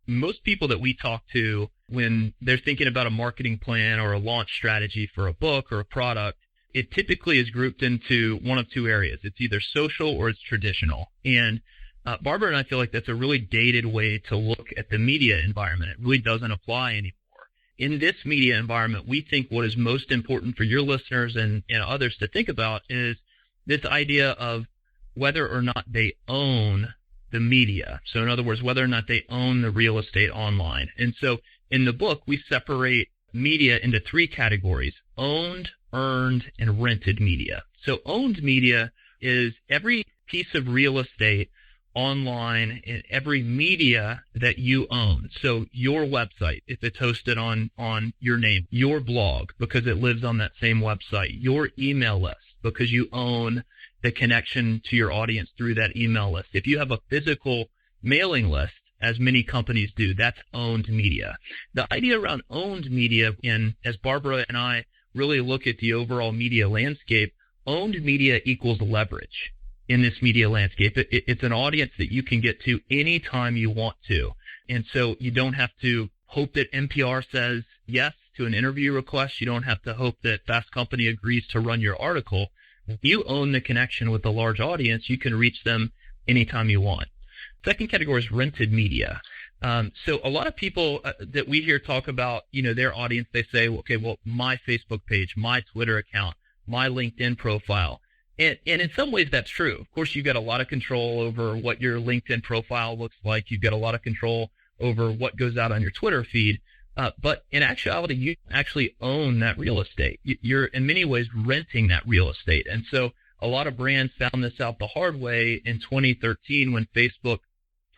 most people that we talk to when they're thinking about a marketing plan or a launch strategy for a book or a product, it typically is grouped into one of two areas. It's either social or it's traditional. And Barbara and I feel like that's a really dated way to look at the media environment. It really doesn't apply anymore. In this media environment, we think what is most important for your listeners and others to think about is this idea of whether or not they own the media. So in other words, whether or not they own the real estate online. And so in the book, we separate media into three categories: owned, earned, and rented media. So owned media is every piece of real estate online and every media that you own. So your website, if it's hosted on your name, your blog, because it lives on that same website, your email list, because you own the connection to your audience through that email list. If you have a physical mailing list, as many companies do, that's owned media. The idea around owned media, and as Barbara and I really look at the overall media landscape, owned media equals leverage in this media landscape. It's an audience that you can get to anytime you want to. And so you don't have to hope that NPR says yes to an interview request. You don't have to hope that Fast Company agrees to run your article. You own the connection with a large audience. You can reach them anytime you want. Second category is rented media. So a lot of people that we hear talk about, their audience, they say, okay, well, my Facebook page, my Twitter account, my LinkedIn profile. And in some ways that's true. Of course, you've got a lot of control over what your LinkedIn profile looks like. You've got a lot of control over what goes out on your Twitter feed. But in actuality, you actually own that real estate. You're in many ways renting that real estate. And so a lot of brands found this out the hard way in 2013 when Facebook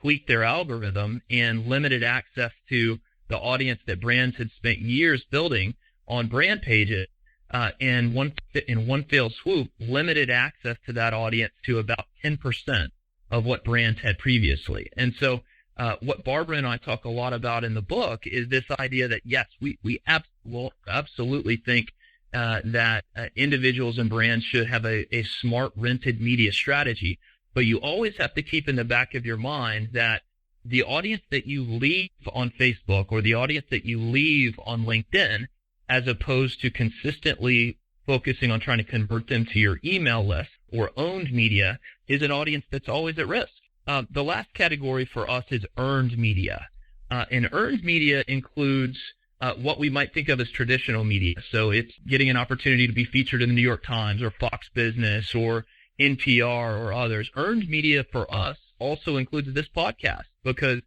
tweaked their algorithm and limited access to the audience that brands had spent years building on brand pages. And in one fell swoop, limited access to that audience to about 10% of what brands had previously. And so what Barbara and I talk a lot about in the book is this idea that, yes, we absolutely think that individuals and brands should have a smart rented media strategy. But you always have to keep in the back of your mind that the audience that you leave on Facebook or the audience that you leave on LinkedIn, as opposed to consistently focusing on trying to convert them to your email list or owned media, is an audience that's always at risk. The last category for us is earned media. And earned media includes what we might think of as traditional media. So it's getting an opportunity to be featured in the New York Times or Fox Business or NPR or others. Earned media for us also includes this podcast, because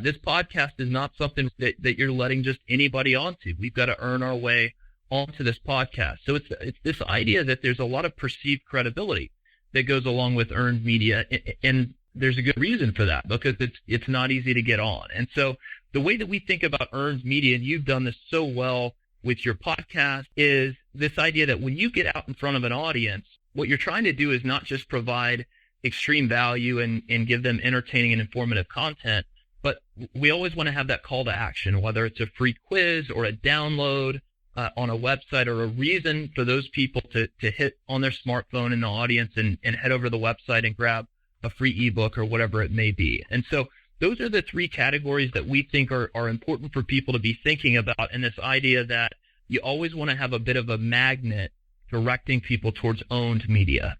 this podcast is not something that you're letting just anybody onto. We've got to earn our way onto this podcast. So it's this idea that there's a lot of perceived credibility that goes along with earned media, and there's a good reason for that, because it's not easy to get on. And so the way that we think about earned media, and you've done this so well with your podcast, is this idea that when you get out in front of an audience, what you're trying to do is not just provide extreme value and give them entertaining and informative content, but we always want to have that call to action, whether it's a free quiz or a download on a website, or a reason for those people to hit on their smartphone in the audience and head over to the website and grab a free ebook or whatever it may be. And so those are the three categories that we think are important for people to be thinking about, and this idea that you always want to have a bit of a magnet directing people towards owned media.